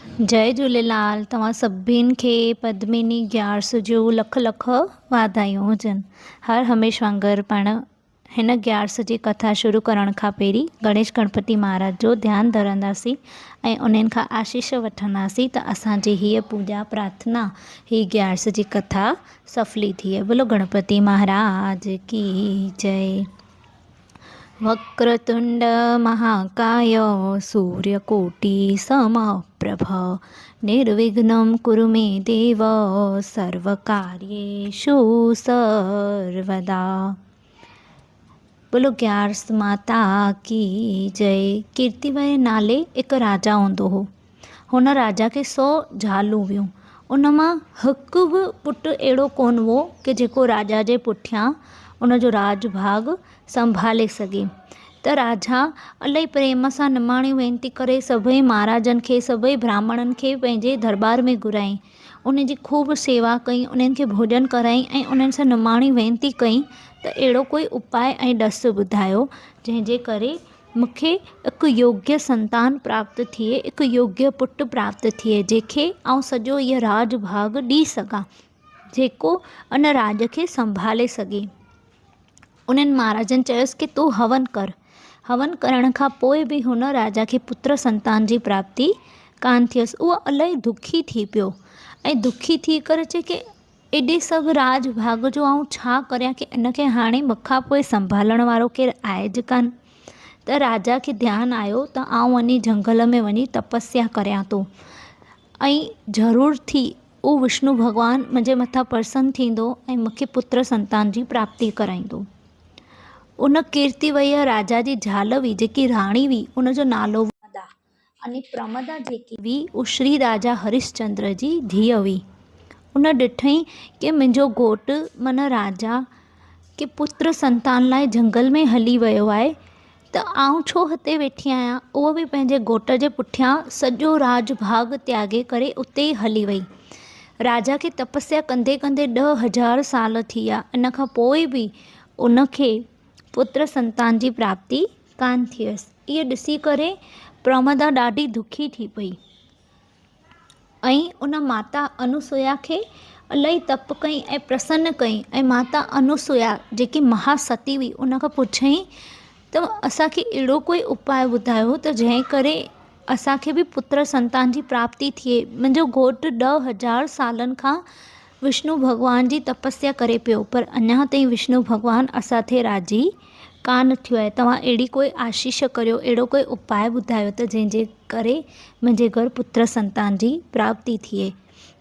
जय झूलेलाल। तव्हां सभिनि खे पद्मिनी ग्यारस जो लख लख वाधायूं हुजनि। हर हमेशह वांगुरु पाण हिन ग्यारस जी कथा शुरू करण खां पहिरीं गणेश गणपति महाराज जो ध्यानु धरंदासीं ऐं उन्हनि खां आशीष वठंदासीं त असांजी हीअ पूॼा प्रार्थना हीअ ग्यारस जी कथा सफली थिए। बोलो गणपति महाराज की जय। वक्रतुंड महाकाय सूर्यकोटि समप्रभ निर्विघ्नं कुरु मे देव सर्वकार्येषु सर्वदा। बोलो ग्यारस माता की जय। कीर्तिवय नाले एक राजा हूंदो हो। हुन राजा खे 100 ज़ालूं हुयूं। उन मां हिकु बि पुटु अहिड़ो कोन हो कि जेको राजा जे पुठियां उनजो राजभाग संभाले सघे। त राजा इलाही प्रेम सां निमाणी वेनती करे सभई महाराजनि खे सभई ब्राह्मणनि खे पंहिंजे दरबार में घुराई। उन जी ख़ूब सेवा कई, उन्हनि खे भोजन कराई ऐं उन्हनि सां निमाणी वेनती कई त अहिड़ो कोई उपाय ऐं ॾस ॿुधायो जंहिंजे करे मूंखे हिकु योग्य संतान प्राप्त थिए, हिकु योग्य पुटु प्राप्त थिए जंहिंखे आउं सॼो इहो राजभाग ॾेई सघां, जेको उन राज खे संभाले सघे। उन्हनि महाराजनि चयोसि कि तूं हवन कर। हवन करण खां पोइ बि हुन राजा खे पुत्र संतान जी प्राप्ति कान थियसि। उहो इलाही दुखी थी पियो ऐं दुखी थी करे चए कि एॾे सभु राजभाग जो आउं छा करियां कि इनखे हाणे मूंखां पोइ संभालण वारो केरु आहे ज कान। त राजा खे ध्यानु आयो त आउं वञी झंगल में वञी तपस्या करियां थो ऐं ज़रूर थी उहो विष्णु भॻवानु मुंहिंजे मथां प्रसन्न थींदो ऐं मूंखे पुत्र संतान जी प्राप्ति कराईंदो। उन कीर्तिवय राजा जी ज़ाल हुई जेकी राणी हुई, उनजो नालो प्रमदा। अने प्रमदा जेकी हुई उहा श्री राजा हरिश्चंद्र जी धीअ हुई। उन ॾिठई कि मुंहिंजो घोटु माना राजा के पुत्र संतान लाइ जंगल में हली वियो आहे त आउं छो हिते वेठी आहियां। उहो बि पंहिंजे घोट जे पुठियां सॼो राजभाग त्यागे करे उते ई हली वई। राजा खे तपस्या कंदे कंदे 10,000 साल थी विया। इन खां पोइ बि उनखे पुत्र संतान जी प्राप्ति कान थियसि। इहो ॾिसी करे प्रमदा ॾाढी दुखी थी पई ऐं उन माता अनुसुया खे इलाही तप कई ऐं प्रसन्न कई। ऐं माता अनुसुया जेकी महासती हुई उन खां पुछई त असांखे अहिड़ो कोई उपाय ॿुधायो त जंहिं करे असांखे बि पुत्र संतान जी प्राप्ति थिए। मुंहिंजो घोटु 10,000 सालनि खां विष्णु भॻवान जी तपस्या करे पियो, पर अञा ताईं विष्णु भॻवानु असां ते राज़ी कान थियो आहे। तव्हां अहिड़ी कोई आशीष करियो, अहिड़ो कोई उपाय ॿुधायो त जंहिंजे करे मुंहिंजे घर पुत्र संतान जी प्राप्ति थिए।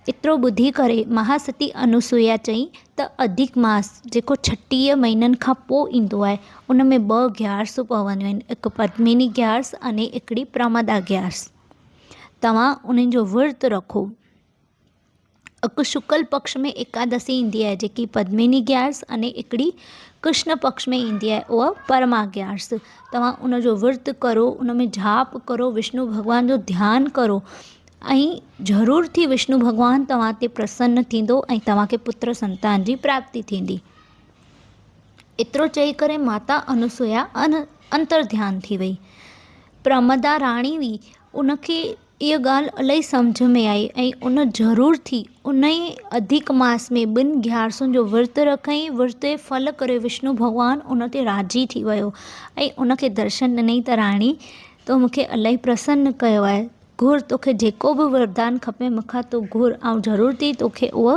एतिरो ॿुधी करे महासती अनुसुया चई त अधिक मास जेको 36 महीननि खां पोइ ईंदो आहे उन में 2 ग्यारस पवंदियूं आहिनि, हिकु पद्मिनी ग्यारस अने हिकिड़ी प्रमदा ग्यारस। तव्हां उन्हनि जो विर्त रखो। हिकु शुक्ल पक्ष में एकादशी ईंदी आहे जेकी पद्मिनी ग्यारस अने हिकिड़ी कृष्ण पक्ष में ईंदी आहे उहा परमा ग्यारस। तव्हां उन जो विर्त करो, उन में जाप करो, विष्णु भॻवान जो ध्यानु करो ऐं ज़रूर थी विष्णु भॻवानु तव्हां ते प्रसन्न थींदो ऐं तव्हांखे पुत्र संतान जी प्राप्ति थींदी। एतिरो चई करे माता अनुसुया अंतर ध्यानु थी वई। प्रमदा राणी हुई, उनखे इहा ॻाल्हि इलाही सम्झ में आई ऐं उन ज़रूर थी उन ई अधिक मास में 2 ग्यारसुनि जो विर्त रखई। विर्त जे फल करे विष्णु भॻवानु उन ते राज़ी थी वियो ऐं उनखे दर्शन ॾिनई त राणी तो मूंखे इलाही प्रसन्न कयो आहे। घुर, तोखे जेको बि वरदान खपे मूंखां तो घुर, ऐं ज़रूर थी तोखे उहो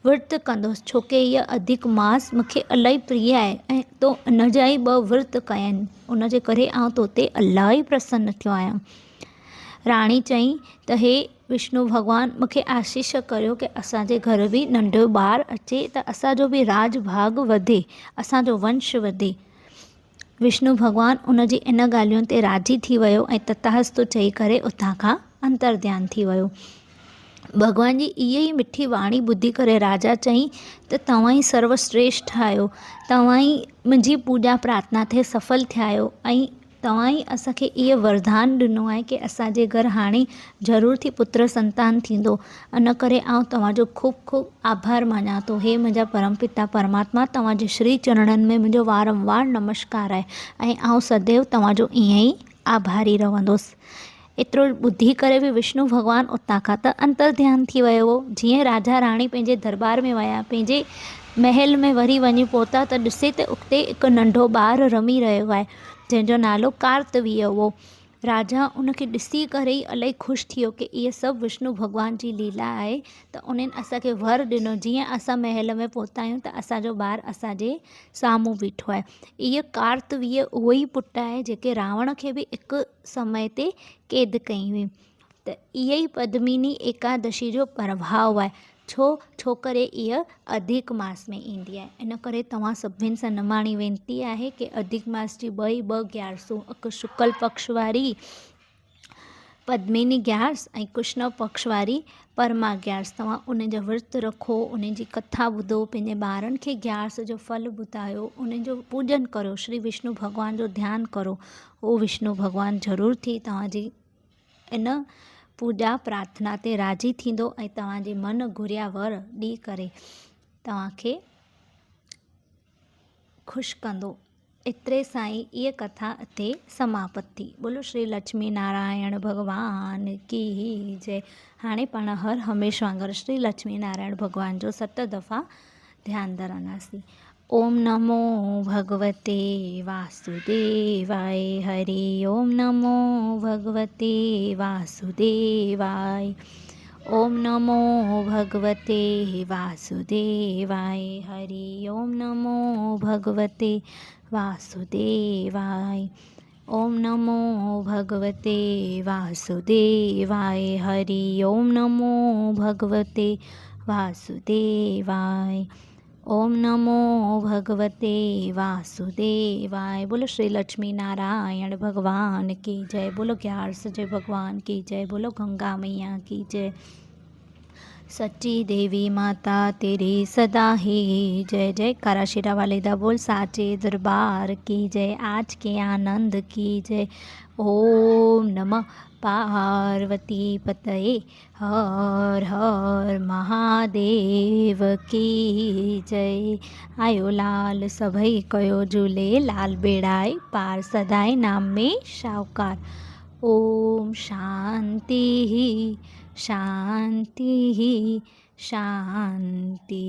विर्त कंदुसि छोकी इहा अधिक मास मूंखे इलाही प्रिय आहे ऐं तो इन जा ई 2 विर्त कया आहिनि, उनजे करे आउं तो ते इलाही प्रसन्न थियो आहियां। राणी चई त हे विष्णु भॻवानु मूंखे आशीष करियो कि असांजे घर बि नंढो ॿारु अचे त असांजो बि राजभाग वधे, असांजो वंश वधे। विष्णु भॻवानु उन जी इन ॻाल्हियुनि ते राज़ी थी वियो ऐं तथास्तु चई करे उतां खां अंतर्ध्यानु थी वियो। भॻवान जी इहा ई मिठी वाणी ॿुधी करे राजा चई त तव्हां ई सर्वश्रेष्ठ आहियो, तव्हां ई मुंहिंजी पूॼा प्रार्थना ते सफल थिया आहियो ऐं तव्हां ई असांखे इहो वरदान ॾिनो आहे कि असांजे घर हाणे ज़रूर थी पुत्र संतान थींदो। इन करे आउं तव्हांजो ख़ूब ख़ूब आभार मञां थो। हे मुंहिंजा परमपिता परमात्मा, तव्हांजे श्री चरणनि में मुंहिंजो वारंवार नमस्कार आहे ऐं आउं सदैव तव्हांजो ईअं ई आभारी रहंदुसि। एतिरो ॿुधी करे बि विष्णु भॻवानु उतां खां त अंतर ध्यानु थी वियो हो। जीअं राजा राणी पंहिंजे दरबार में विया, पंहिंजे महल में वरी वञी पहुता त ॾिसे त उते हिकु नंढो ॿारु रमी रहियो आहे जंहिंजो नालो कार्तवीय हो। राजा उनखे ॾिसी करे ई इलाही ख़ुशि थी वियो की इहे सभु विष्णु भॻवान जी लीला आहे। त उन्हनि असांखे वर ॾिनो, जीअं असां महल में पहुता आहियूं त असांजो ॿारु असांजे साम्हूं बीठो आहे। इहे कार्तवीय उहो ई पुटु आहे जेके रावण खे बि हिकु समय ते क़ैद कई हुई। त इहा ई पद्मिनी एकादशी जो प्रभाव आहे। छो करे इहा अधिक मास में ईंदी आहे। इन करे तव्हां सभिनि सां निमाणी वेनिती आहे कि अधिक मास जी ॿ ग्यारसूं, हिकु शुक्ल पक्ष वारी पद्मिनी ग्यारस ऐं कृष्ण पक्ष वारी परमा ग्यारस, तव्हां उन जो विर्त रखो, उन जी कथा ॿुधो, पंहिंजे ॿारनि खे ग्यारस जो फल ॿुधायो, उन जो पूॼन करो, श्री विष्णु भॻवान जो ध्यानु करो। उहो विष्णु भॻवानु ज़रूरु थी तव्हांजी इन पूॼा प्रार्थना ते राज़ी थींदो ऐं तव्हांजे मन घुरिया वर ॾेई करे तव्हांखे ख़ुशि कंदो। एतिरे सां ई इहा कथा हिते समाप्त थी। बोलो श्री लक्ष्मी नारायण भॻवान की जय। हाणे पाण हर हमेशह वांगुरु श्री लक्ष्मी नारायण भॻवान जो 7 दफ़ा ध्यानु धरंदासीं। ओम नमो भगवते वासुदेवाय हरि ओम नमो भगवते वासुदेवाय। ओम नमो भगवते वासुदेवाय हरि ओम नमो भगवते वासुदेवाय। ओम नमो भगवते वासुदेवाय हरि ओम नमो भगवते वासुदेवाय। ओम नमो भगवते वासुदेवाय। बोलो श्री लक्ष्मी नारायण भगवान की जय। बोलो ग्यारस जय भगवान की जय। बोलो गंगा मैया की जय। सच्ची देवी माता तेरी सदा ही जय। जय कारा शेरा वाले दा बोल साचे दरबार की जय। आज के आनंद की जय। ओम नमः पार्वती पतये हर हर महादेव की जय। आयो लाल सभई कयो झूले लाल बेड़ाए पार सदाए नाम में शाहूकार। ओम शांति शांति शांति।